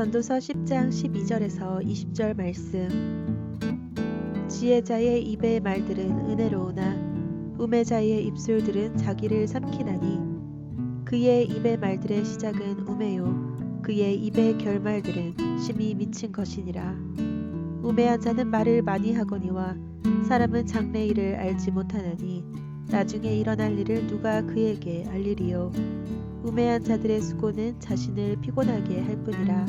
전도서 10장 12절에서 20절 말씀. 지혜자의 입의 말들은 은혜로우나 우매자의 입술들은 자기를 삼키나니 그의 입의 말들의 시작은 우매요 그의 입의 결말들은 심히 미친 것이니라. 우매한 자는 말을 많이 하거니와 사람은 장래 일을 알지 못하나니 나중에 일어날 일을 누가 그에게 알리리요. 우매한 자들의 수고는 자신을 피곤하게 할 뿐이라.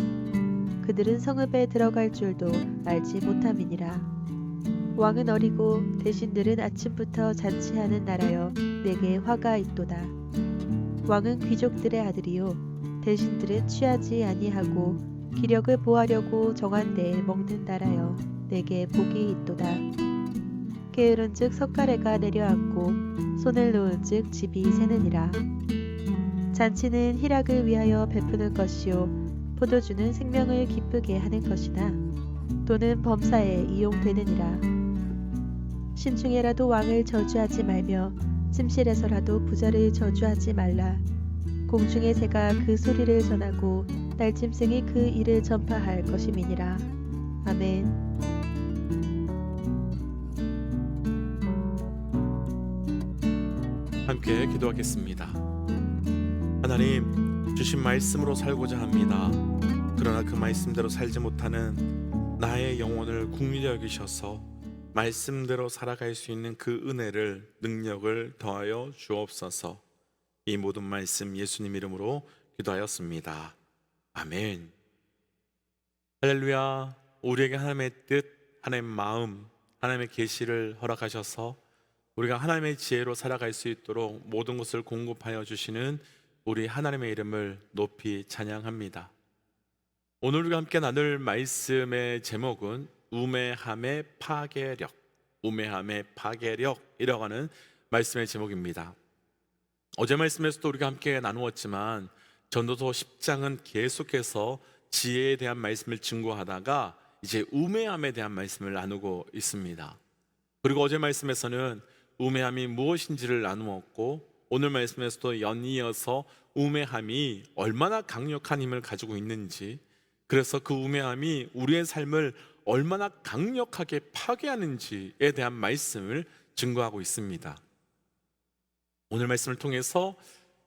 그들은 성읍에 들어갈 줄도 알지 못함이니라. 왕은 어리고 대신들은 아침부터 잔치하는 나라여 내게 화가 있도다. 왕은 귀족들의 아들이요 대신들은 취하지 아니하고 기력을 보하려고 정한 때에 먹는 나라여 내게 복이 있도다. 게으른즉 석가래가 내려앉고 손을 놓은즉 집이 새느니라. 잔치는 희락을 위하여 베푸는 것이요 포도주는 생명을 기쁘게 하는 것이나 또는 범사에 이용되느니라. 신중에라도 왕을 저주하지 말며 침실에서라도 부자를 저주하지 말라. 공중의 새가 그 소리를 전하고 날짐승이 그 일을 전파할 것임이니라. 아멘. 함께 기도하겠습니다. 하나님, 주신 말씀으로 살고자 합니다. 그러나 그 말씀대로 살지 못하는 나의 영혼을 긍휼히 여기셔서 말씀대로 살아갈 수 있는 그 은혜를, 능력을 더하여 주옵소서. 이 모든 말씀 예수님 이름으로 기도하였습니다. 아멘. 할렐루야. 우리에게 하나님의 뜻, 하나님의 마음, 하나님의 계시를 허락하셔서 우리가 하나님의 지혜로 살아갈 수 있도록 모든 것을 공급하여 주시는 우리 하나님의 이름을 높이 찬양합니다. 오늘 우리가 함께 나눌 말씀의 제목은 우매함의 파괴력, 우매함의 파괴력이라고 하는 말씀의 제목입니다. 어제 말씀에서도 우리가 함께 나누었지만 전도서 10장은 계속해서 지혜에 대한 말씀을 증거하다가 이제 우매함에 대한 말씀을 나누고 있습니다. 그리고 어제 말씀에서는 우매함이 무엇인지를 나누었고 오늘 말씀에서도 연이어서 우매함이 얼마나 강력한 힘을 가지고 있는지, 그래서 그 우매함이 우리의 삶을 얼마나 강력하게 파괴하는지에 대한 말씀을 증거하고 있습니다. 오늘 말씀을 통해서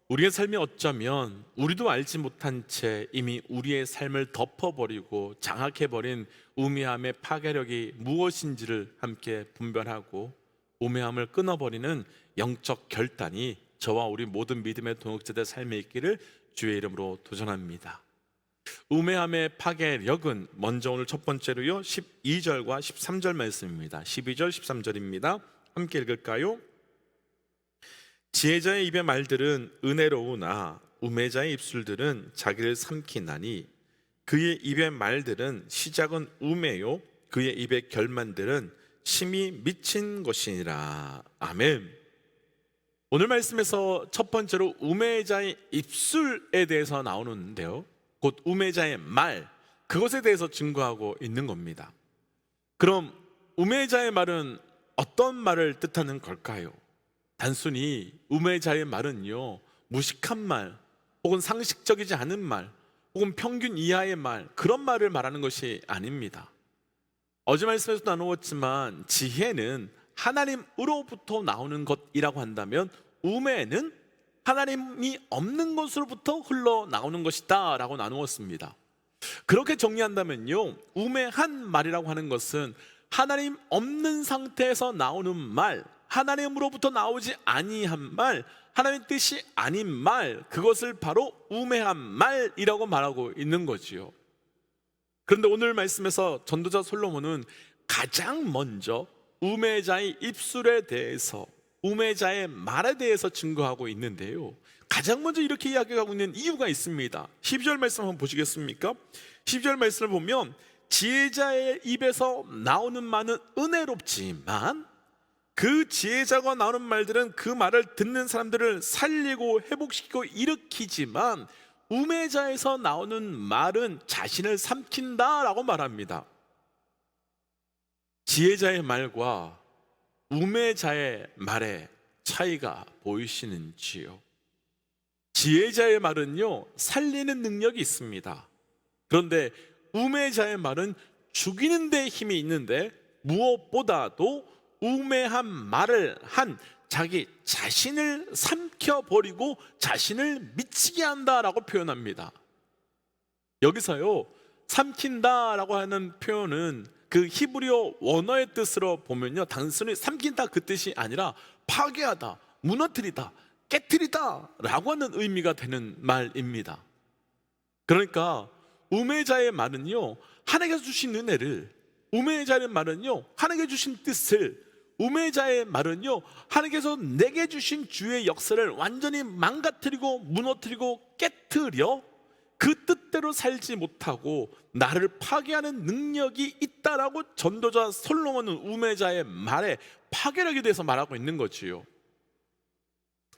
우리의 삶이 어쩌면 우리도 알지 못한 채 이미 우리의 삶을 덮어버리고 장악해버린 우매함의 파괴력이 무엇인지를 함께 분별하고 우매함을 끊어버리는 영적 결단이 저와 우리 모든 믿음의 동역자들 삶에 있기를 주의 이름으로 도전합니다. 우매함의 파괴력은 먼저 오늘 첫 번째로요 12절과 13절 말씀입니다. 12절 13절입니다. 함께 읽을까요? 지혜자의 입의 말들은 은혜로우나 우매자의 입술들은 자기를 삼키나니 그의 입의 말들은 시작은 우매요 그의 입의 결말들은 심히 미친 것이니라. 아멘. 오늘 말씀에서 첫 번째로 우매자의 입술에 대해서 나오는데요, 곧 우매자의 말, 그것에 대해서 증거하고 있는 겁니다. 그럼 우매자의 말은 어떤 말을 뜻하는 걸까요? 단순히 우매자의 말은요 무식한 말, 혹은 상식적이지 않은 말, 혹은 평균 이하의 말, 그런 말을 말하는 것이 아닙니다. 어제 말씀에서 나누었지만 지혜는 하나님으로부터 나오는 것이라고 한다면 우매는 하나님이 없는 것으로부터 흘러나오는 것이다 라고 나누었습니다. 그렇게 정리한다면요, 우매한 말이라고 하는 것은 하나님 없는 상태에서 나오는 말, 하나님으로부터 나오지 아니한 말, 하나님의 뜻이 아닌 말, 그것을 바로 우매한 말이라고 말하고 있는 거지요. 그런데 오늘 말씀에서 전도자 솔로몬은 가장 먼저 우매자의 입술에 대해서, 우매자의 말에 대해서 증거하고 있는데요, 가장 먼저 이렇게 이야기하고 있는 이유가 있습니다. 12절 말씀 한번 보시겠습니까? 12절 말씀을 보면 지혜자의 입에서 나오는 말은 은혜롭지만 그 지혜자가 나오는 말들은 그 말을 듣는 사람들을 살리고 회복시키고 일으키지만 우매자에서 나오는 말은 자신을 삼킨다라고 말합니다. 지혜자의 말과 우매자의 말의 차이가 보이시는지요? 지혜자의 말은요 살리는 능력이 있습니다. 그런데 우매자의 말은 죽이는 데 힘이 있는데 무엇보다도 우매한 말을 한 자기 자신을 삼켜버리고 자신을 미치게 한다라고 표현합니다. 여기서요, 삼킨다라고 하는 표현은 그 히브리어 원어의 뜻으로 보면요, 단순히 삼킨다 그 뜻이 아니라 파괴하다, 무너뜨리다, 깨뜨리다 라고 하는 의미가 되는 말입니다. 그러니까 우매자의 말은요, 하나님께서 주신 은혜를, 우매자의 말은요, 하나님께서 주신 뜻을, 우매자의 말은요, 하나님께서 내게 주신 주의 역사를 완전히 망가뜨리고 무너뜨리고 깨뜨려 그 뜻대로 살지 못하고 나를 파괴하는 능력이 있다라고 전도자 솔로몬은 우매자의 말에 파괴력에 대해서 말하고 있는 거지요.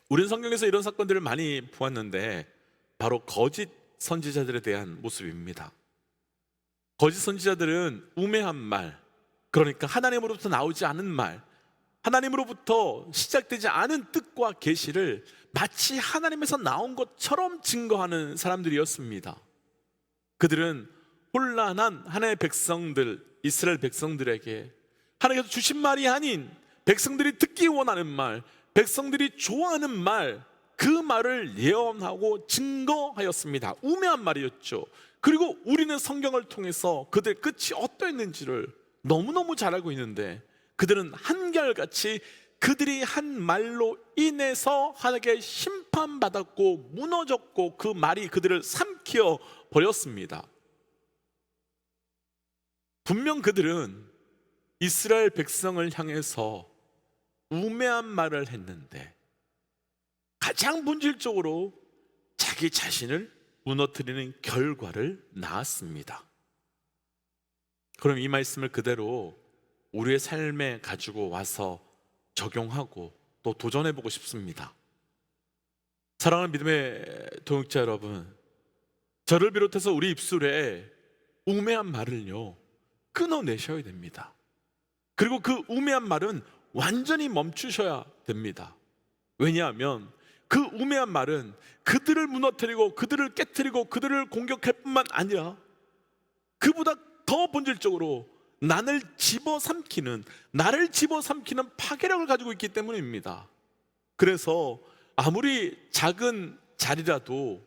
우리는 성경에서 이런 사건들을 많이 보았는데 바로 거짓 선지자들에 대한 모습입니다. 거짓 선지자들은 우매한 말, 그러니까 하나님으로부터 나오지 않은 말, 하나님으로부터 시작되지 않은 뜻과 계시를 마치 하나님에서 나온 것처럼 증거하는 사람들이었습니다. 그들은 혼란한 하나님의 백성들, 이스라엘 백성들에게 하나님께서 주신 말이 아닌 백성들이 듣기 원하는 말, 백성들이 좋아하는 말, 그 말을 예언하고 증거하였습니다. 우매한 말이었죠. 그리고 우리는 성경을 통해서 그들의 끝이 어떠했는지를 너무너무 잘 알고 있는데 그들은 한결같이 그들이 한 말로 인해서 하나님께 심판받았고 무너졌고 그 말이 그들을 삼켜 버렸습니다. 분명 그들은 이스라엘 백성을 향해서 우매한 말을 했는데 가장 본질적으로 자기 자신을 무너뜨리는 결과를 낳았습니다. 그럼 이 말씀을 그대로 우리의 삶에 가지고 와서 적용하고 또 도전해보고 싶습니다. 사랑하는 믿음의 동역자 여러분, 저를 비롯해서 우리 입술에 우매한 말을요 끊어내셔야 됩니다. 그리고 그 우매한 말은 완전히 멈추셔야 됩니다. 왜냐하면 그 우매한 말은 그들을 무너뜨리고 그들을 깨뜨리고 그들을 공격할 뿐만 아니라 그보다 더 본질적으로 나를 집어삼키는 파괴력을 가지고 있기 때문입니다. 그래서 아무리 작은 자리라도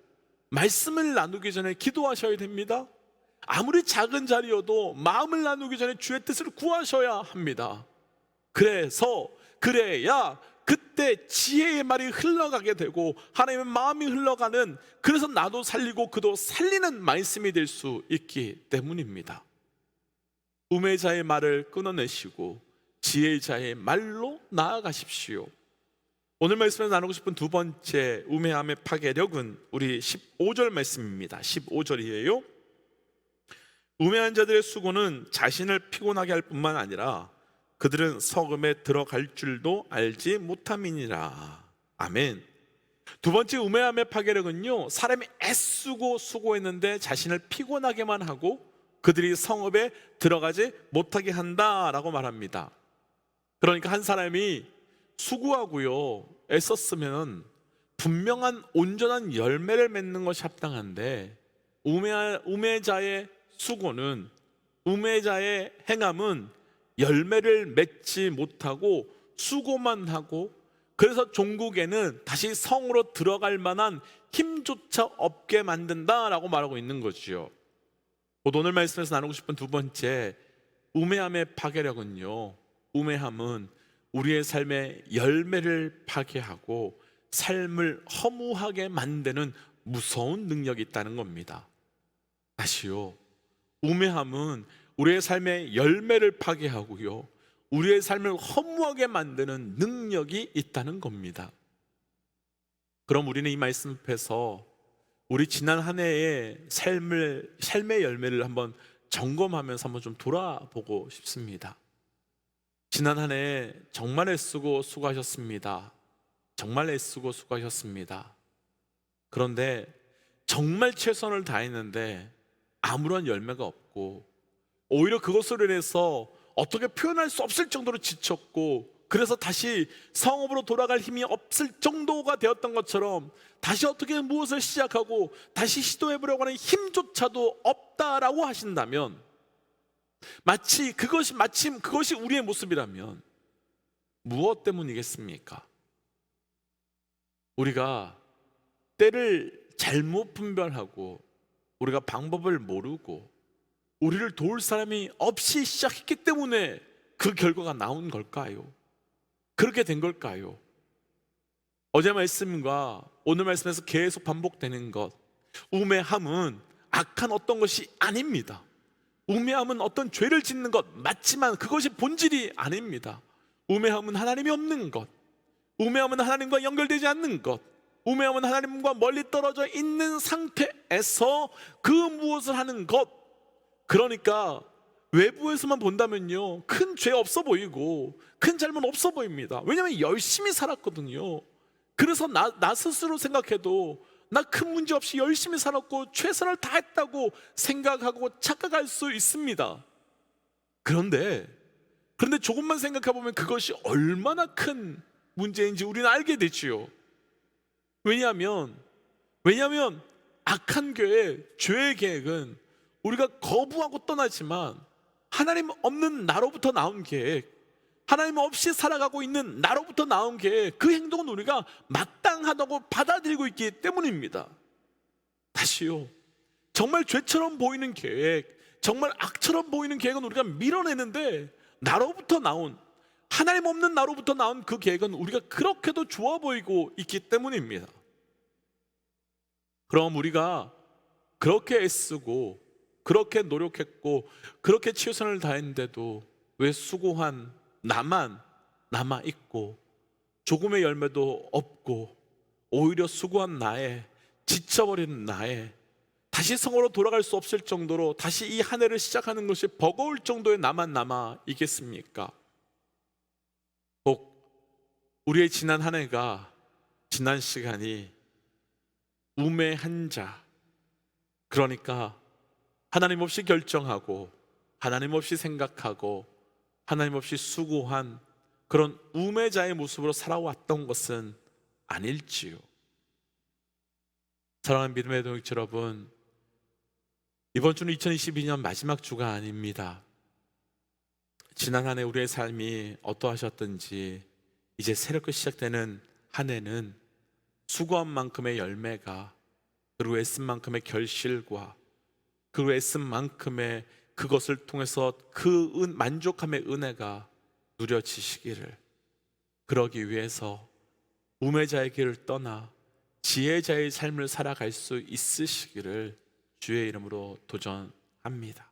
말씀을 나누기 전에 기도하셔야 됩니다. 아무리 작은 자리여도 마음을 나누기 전에 주의 뜻을 구하셔야 합니다. 그래야 그때 지혜의 말이 흘러가게 되고 하나님의 마음이 흘러가는, 그래서 나도 살리고 그도 살리는 말씀이 될 수 있기 때문입니다. 우매자의 말을 끊어내시고 지혜자의 말로 나아가십시오. 오늘 말씀에서 나누고 싶은 두 번째 우매함의 파괴력은 우리 15절 말씀입니다. 15절이에요. 우매한 자들의 수고는 자신을 피곤하게 할 뿐만 아니라 그들은 성읍에 들어갈 줄도 알지 못함이니라. 아멘. 두 번째 우매함의 파괴력은요, 사람이 애쓰고 수고했는데 자신을 피곤하게만 하고 그들이 성읍에 들어가지 못하게 한다라고 말합니다. 그러니까 한 사람이 수고하고요 애썼으면 분명한 온전한 열매를 맺는 것이 합당한데 우매자의 수고는, 우매자의 행함은 열매를 맺지 못하고 수고만 하고, 그래서 종국에는 다시 성으로 들어갈 만한 힘조차 없게 만든다라고 말하고 있는 거지요. 오늘 말씀에서 나누고 싶은 두 번째 우매함의 파괴력은요, 우매함은 우리의 삶의 열매를 파괴하고 삶을 허무하게 만드는 무서운 능력이 있다는 겁니다. 다시요, 우매함은 우리의 삶의 열매를 파괴하고요, 우리의 삶을 허무하게 만드는 능력이 있다는 겁니다. 그럼 우리는 이 말씀 앞에서 우리 지난 한 해의 삶의 열매를 한번 점검하면서 한번 좀 돌아보고 싶습니다. 지난 한 해 정말 애쓰고 수고하셨습니다. 정말 애쓰고 수고하셨습니다. 그런데 정말 최선을 다했는데 아무런 열매가 없고 오히려 그것으로 인해서 어떻게 표현할 수 없을 정도로 지쳤고 그래서 다시 성읍으로 돌아갈 힘이 없을 정도가 되었던 것처럼 다시 어떻게 무엇을 시작하고 다시 시도해보려고 하는 힘조차도 없다라고 하신다면, 마침 그것이 우리의 모습이라면 무엇 때문이겠습니까? 우리가 때를 잘못 분별하고 우리가 방법을 모르고 우리를 도울 사람이 없이 시작했기 때문에 그 결과가 나온 걸까요? 그렇게 된 걸까요? 어제 말씀과 오늘 말씀에서 계속 반복되는 것, 우매함은 악한 어떤 것이 아닙니다. 우매함은 어떤 죄를 짓는 것 맞지만 그것이 본질이 아닙니다. 우매함은 하나님이 없는 것, 우매함은 하나님과 연결되지 않는 것, 우매함은 하나님과 멀리 떨어져 있는 상태에서 그 무엇을 하는 것. 그러니까 외부에서만 본다면요, 큰 죄 없어 보이고 큰 잘못 없어 보입니다. 왜냐하면 열심히 살았거든요. 그래서 나 스스로 생각해도 나 큰 문제 없이 열심히 살았고 최선을 다했다고 생각하고 착각할 수 있습니다. 그런데 조금만 생각해 보면 그것이 얼마나 큰 문제인지 우리는 알게 되지요. 왜냐하면 악한 죄의 계획은 우리가 거부하고 떠나지만 하나님 없는 나로부터 나온 계획, 하나님 없이 살아가고 있는 나로부터 나온 계획, 그 행동은 우리가 마땅하다고 받아들이고 있기 때문입니다. 다시요, 정말 죄처럼 보이는 계획, 정말 악처럼 보이는 계획은 우리가 밀어내는데, 나로부터 나온, 하나님 없는 나로부터 나온 그 계획은 우리가 그렇게도 좋아 보이고 있기 때문입니다. 그럼 우리가 그렇게 애쓰고 그렇게 노력했고 그렇게 최선을 다했는데도 왜 수고한 나만 남아있고 조금의 열매도 없고, 오히려 수고한 나에, 지쳐버린 나에 다시 성으로 돌아갈 수 없을 정도로 다시 이 한 해를 시작하는 것이 버거울 정도의 나만 남아있겠습니까? 꼭 우리의 지난 한 해가, 지난 시간이 우매한 자, 그러니까 하나님 없이 결정하고 하나님 없이 생각하고 하나님 없이 수고한 그런 우매자의 모습으로 살아왔던 것은 아닐지요. 사랑하는 믿음의 동역자 여러분, 이번 주는 2022년 마지막 주가 아닙니다. 지난 한 해 우리의 삶이 어떠하셨든지 이제 새롭게 시작되는 한 해는 수고한 만큼의 열매가, 그리고 애쓴 만큼의 결실과, 그리고 애쓴 만큼의 그것을 통해서 그 만족함의 은혜가 누려지시기를, 그러기 위해서 우매자의 길을 떠나 지혜자의 삶을 살아갈 수 있으시기를 주의 이름으로 도전합니다.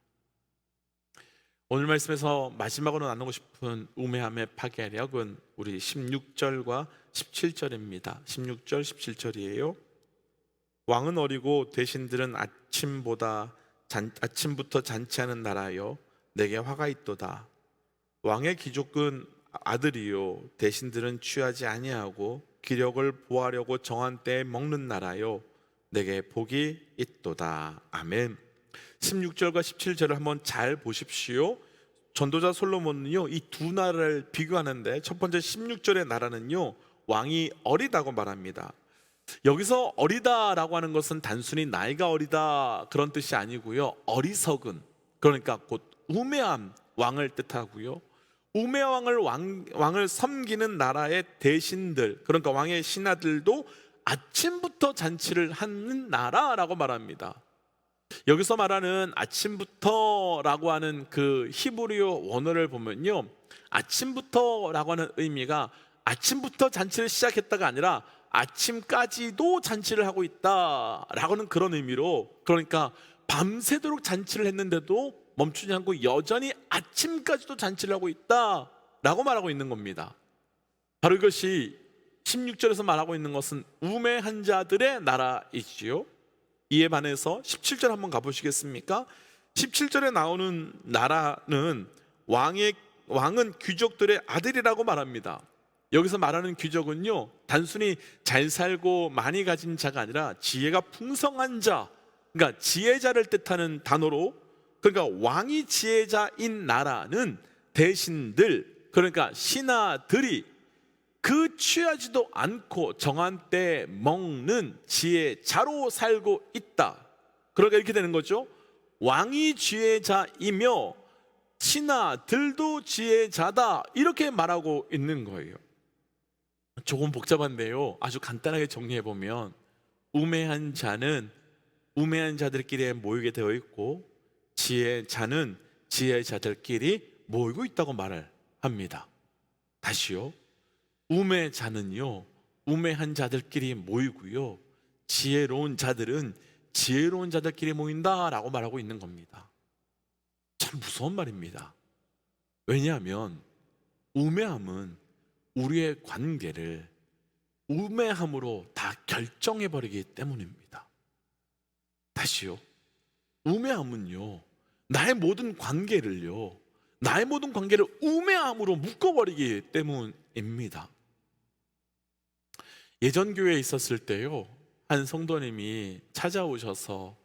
오늘 말씀에서 마지막으로 나누고 싶은 우매함의 파괴력은 우리 16절과 17절입니다. 16절, 17절이에요. 왕은 어리고 대신들은 아침부터 잔치하는 나라여, 내게 화가 있도다. 왕의 귀족은 아들이요, 대신들은 취하지 아니하고 기력을 보하려고 정한 때에 먹는 나라요, 내게 복이 있도다. 아멘. 16절과 17절을 한번 잘 보십시오. 전도자 솔로몬은요, 이 두 나라를 비교하는데, 첫 번째 16절의 나라는요, 왕이 어리다고 말합니다. 여기서 어리다라고 하는 것은 단순히 나이가 어리다 그런 뜻이 아니고요, 어리석은, 그러니까 곧 우매한 왕을 뜻하고요, 우매한 왕을 섬기는 나라의 대신들, 그러니까 왕의 신하들도 아침부터 잔치를 하는 나라라고 말합니다. 여기서 말하는 아침부터라고 하는 그 히브리어 원어를 보면요, 아침부터라고 하는 의미가 아침부터 잔치를 시작했다가 아니라 아침까지도 잔치를 하고 있다라고는 그런 의미로, 그러니까 밤새도록 잔치를 했는데도 멈추지 않고 여전히 아침까지도 잔치를 하고 있다라고 말하고 있는 겁니다. 바로 이것이 16절에서 말하고 있는 것은 우매한 자들의 나라이지요. 이에 반해서 17절 한번 가보시겠습니까? 17절에 나오는 나라는 왕은 귀족들의 아들이라고 말합니다. 여기서 말하는 귀족은요, 단순히 잘 살고 많이 가진 자가 아니라 지혜가 풍성한 자, 그러니까 지혜자를 뜻하는 단어로, 그러니까 왕이 지혜자인 나라는 대신들, 그러니까 신하들이 그 취하지도 않고 정한 때에 먹는 지혜자로 살고 있다. 그러니까 이렇게 되는 거죠. 왕이 지혜자이며 신하들도 지혜자다, 이렇게 말하고 있는 거예요. 조금 복잡한데요, 아주 간단하게 정리해 보면 우매한 자는 우매한 자들끼리 모이게 되어 있고 지혜자는 지혜자들끼리 모이고 있다고 말을 합니다. 다시요, 우매자는요 우매한 자들끼리 모이고요, 지혜로운 자들은 지혜로운 자들끼리 모인다라고 말하고 있는 겁니다. 참 무서운 말입니다. 왜냐하면 우매함은 우리의 관계를 우매함으로 다 결정해버리기 때문입니다. 다시요, 우매함은요 나의 모든 관계를 우매함으로 묶어버리기 때문입니다. 예전 교회에 있었을 때요, 한 성도님이 찾아오셔서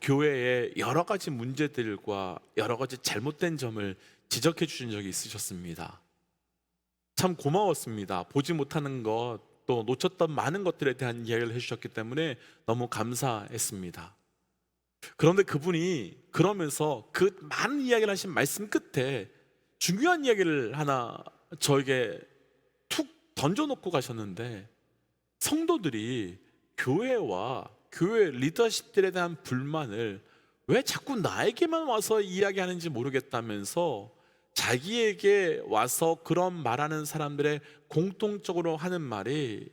교회의 여러 가지 문제들과 여러 가지 잘못된 점을 지적해 주신 적이 있으셨습니다. 참 고마웠습니다. 보지 못하는 것, 또 놓쳤던 많은 것들에 대한 이야기를 해주셨기 때문에 너무 감사했습니다. 그런데 그분이 그러면서 그 많은 이야기를 하신 말씀 끝에 중요한 이야기를 하나 저에게 툭 던져놓고 가셨는데, 성도들이 교회와 교회 리더십들에 대한 불만을 왜 자꾸 나에게만 와서 이야기하는지 모르겠다면서 자기에게 와서 그런 말하는 사람들의 공통적으로 하는 말이,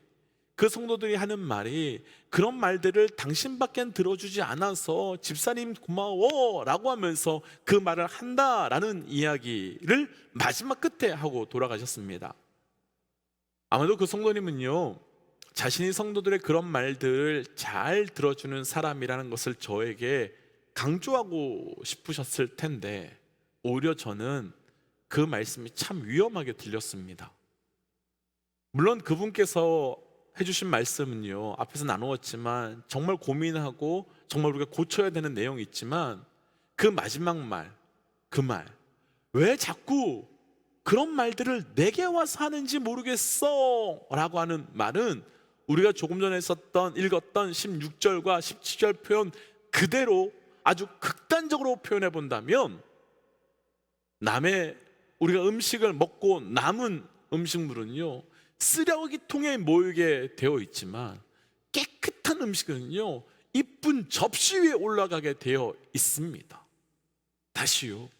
그 성도들이 하는 말이 그런 말들을 당신밖엔 들어주지 않아서 집사님 고마워 라고 하면서 그 말을 한다라는 이야기를 마지막 끝에 하고 돌아가셨습니다. 아마도 그 성도님은요 자신이 성도들의 그런 말들을 잘 들어주는 사람이라는 것을 저에게 강조하고 싶으셨을 텐데, 오히려 저는 그 말씀이 참 위험하게 들렸습니다. 물론 그분께서 해주신 말씀은요 앞에서 나누었지만 정말 고민하고 정말 우리가 고쳐야 되는 내용이 있지만, 그 마지막 말, 그 말, 왜 자꾸 그런 말들을 내게 와서 하는지 모르겠어 라고 하는 말은 우리가 조금 전에 읽었던 16절과 17절 표현 그대로 아주 극단적으로 표현해 본다면, 우리가 음식을 먹고 남은 음식물은요 쓰레기통에 모이게 되어 있지만, 깨끗한 음식은요 이쁜 접시 위에 올라가게 되어 있습니다. 다시요,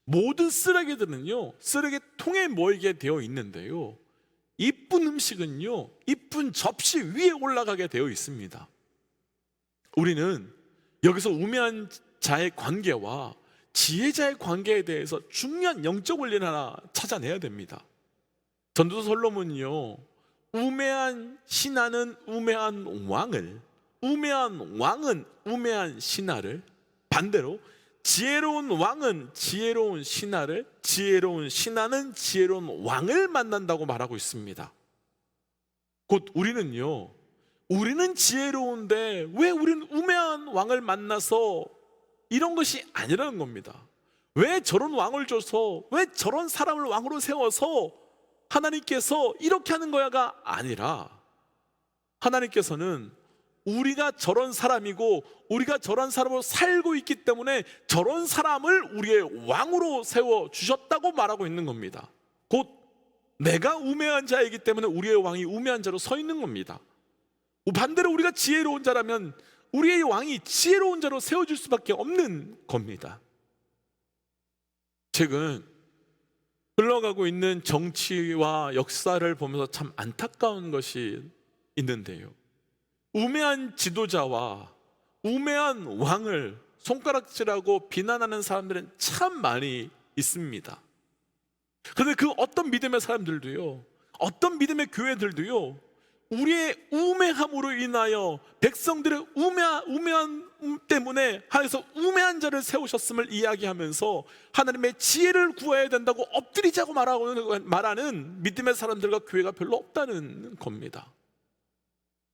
모든 쓰레기들은요 쓰레기통에 모이게 되어 있는데요, 이쁜 음식은요 이쁜 접시 위에 올라가게 되어 있습니다. 우리는 여기서 우매한 자의 관계와 지혜자의 관계에 대해서 중요한 영적 원리를 하나 찾아내야 됩니다. 전도서 솔로몬이요 우매한 신하는 우매한 왕을, 우매한 왕은 우매한 신하를, 반대로 지혜로운 왕은 지혜로운 신하를, 지혜로운 신하는 지혜로운 왕을 만난다고 말하고 있습니다. 곧 우리는 지혜로운데 왜 우리는 우매한 왕을 만나서, 이런 것이 아니라는 겁니다. 왜 저런 왕을 줘서, 왜 저런 사람을 왕으로 세워서 하나님께서 이렇게 하는 거야가 아니라, 하나님께서는 우리가 저런 사람이고 우리가 저런 사람으로 살고 있기 때문에 저런 사람을 우리의 왕으로 세워주셨다고 말하고 있는 겁니다. 곧 내가 우매한 자이기 때문에 우리의 왕이 우매한 자로 서 있는 겁니다. 반대로 우리가 지혜로운 자라면 우리의 왕이 지혜로운 자로 세워줄 수밖에 없는 겁니다. 최근 흘러가고 있는 정치와 역사를 보면서 참 안타까운 것이 있는데요, 우매한 지도자와 우매한 왕을 손가락질하고 비난하는 사람들은 참 많이 있습니다. 그런데 그 어떤 믿음의 사람들도요, 어떤 믿음의 교회들도요, 우리의 우매함으로 인하여 백성들의 우매한 때문에 하나님께서 우매한 자를 세우셨음을 이야기하면서 하나님의 지혜를 구해야 된다고 엎드리자고 말하는 믿음의 사람들과 교회가 별로 없다는 겁니다.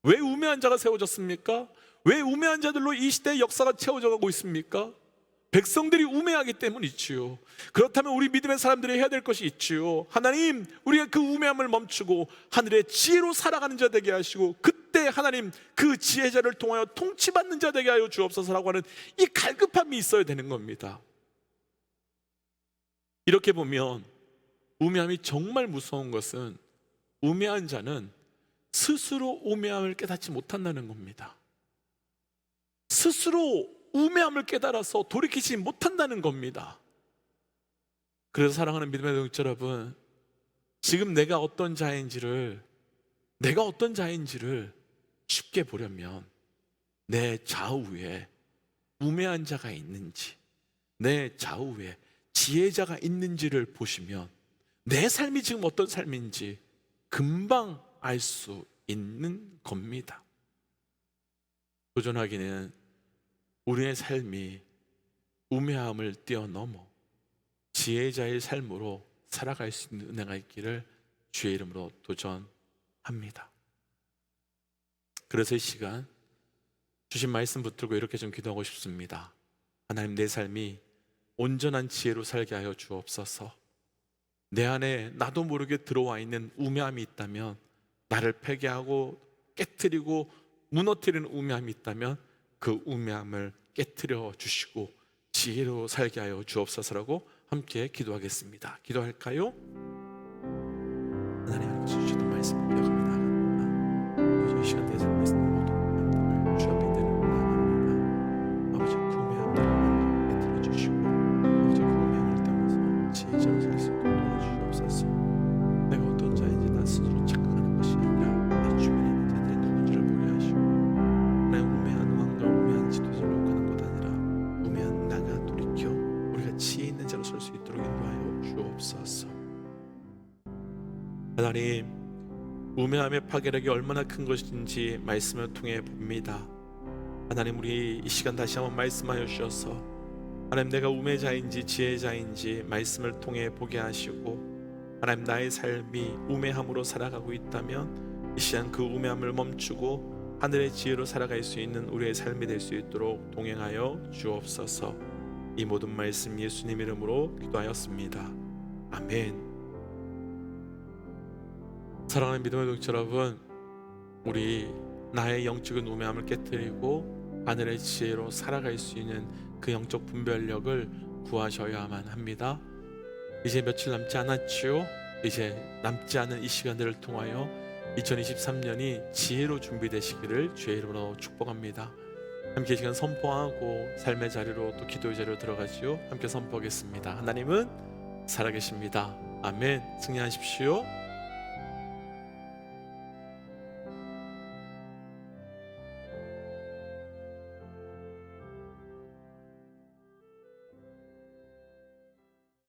왜 우매한 자가 세워졌습니까? 왜 우매한 자들로 이 시대의 역사가 채워져 가고 있습니까? 백성들이 우매하기 때문이지요. 그렇다면 우리 믿음의 사람들이 해야 될 것이 있지요. 하나님, 우리가 그 우매함을 멈추고 하늘의 지혜로 살아가는 자 되게 하시고, 그때 하나님 그 지혜자를 통하여 통치받는 자 되게 하여 주옵소서라고 하는 이 갈급함이 있어야 되는 겁니다. 이렇게 보면 우매함이 정말 무서운 것은, 우매한 자는 스스로 우매함을 깨닫지 못한다는 겁니다. 스스로 우매함을 깨달아서 돌이키지 못한다는 겁니다. 그래서 사랑하는 믿음의 동역자 여러분, 지금 내가 어떤 자인지를 쉽게 보려면 내 좌우에 우매한 자가 있는지, 내 좌우에 지혜자가 있는지를 보시면 내 삶이 지금 어떤 삶인지 금방 알 수 있는 겁니다. 도전하기는 우리의 삶이 우매함을 뛰어넘어 지혜자의 삶으로 살아갈 수 있는 은혜가 있기를 주의 이름으로 도전합니다. 그래서 이 시간 주신 말씀 붙들고 이렇게 좀 기도하고 싶습니다. 하나님, 내 삶이 온전한 지혜로 살게 하여 주옵소서. 내 안에 나도 모르게 들어와 있는 우매함이 있다면, 나를 폐괴하고 깨트리고 무너뜨리는 우매함이 있다면 그 우매함을 깨트려 주시고 지혜로 살게 하여 주옵소서라고 함께 기도하겠습니다. 기도할까요? 하나님, 하나님께서 주시던 말씀을 기억합니다. 아버지, 이 시간 내 삶에 있는 모든 우매함들을 주 앞에 내려놓습니다. 아버지, 그 우매함들을 깨트려 주시고, 아버지, 그 우매함을 떠나서 지혜자로 살 수 있도록 도와주시옵소서. 내가 어떤 자인지 나 스스로 착각하는 것이 아니라 내 주변에 있는 자들이 누군지를 보게 하시고, 내 우매한 왕과 우매한 지도자를 옳고는 것 아니라 우매한 나가 돌이켜 우리가 지혜 있는 자로 설 수 있도록 인도하여 주옵소서. 하나님, 우매함의 파괴력이 얼마나 큰 것인지 말씀을 통해 봅니다. 하나님, 우리 이 시간 다시 한번 말씀하여 주셔서 하나님, 내가 우매자인지 지혜자인지 말씀을 통해 보게 하시고, 하나님, 나의 삶이 우매함으로 살아가고 있다면 이 시간 그 우매함을 멈추고 하늘의 지혜로 살아갈 수 있는 우리의 삶이 될 수 있도록 동행하여 주옵소서. 이 모든 말씀 예수님 이름으로 기도하였습니다. 아멘. 사랑하는 믿음의 동역자 여러분, 우리 나의 영적인 우매함을 깨뜨리고 하늘의 지혜로 살아갈 수 있는 그 영적 분별력을 구하셔야만 합니다. 이제 며칠 남지 않았지요? 이제 남지 않은 이 시간들을 통하여 2023년이 지혜로 준비되시기를 주의 이름으로 축복합니다. 함께 이 시간 선포하고 삶의 자리로 또 기도의 자리로 들어가지요. 함께 선포하겠습니다. 하나님은 살아계십니다. 아멘. 승리하십시오.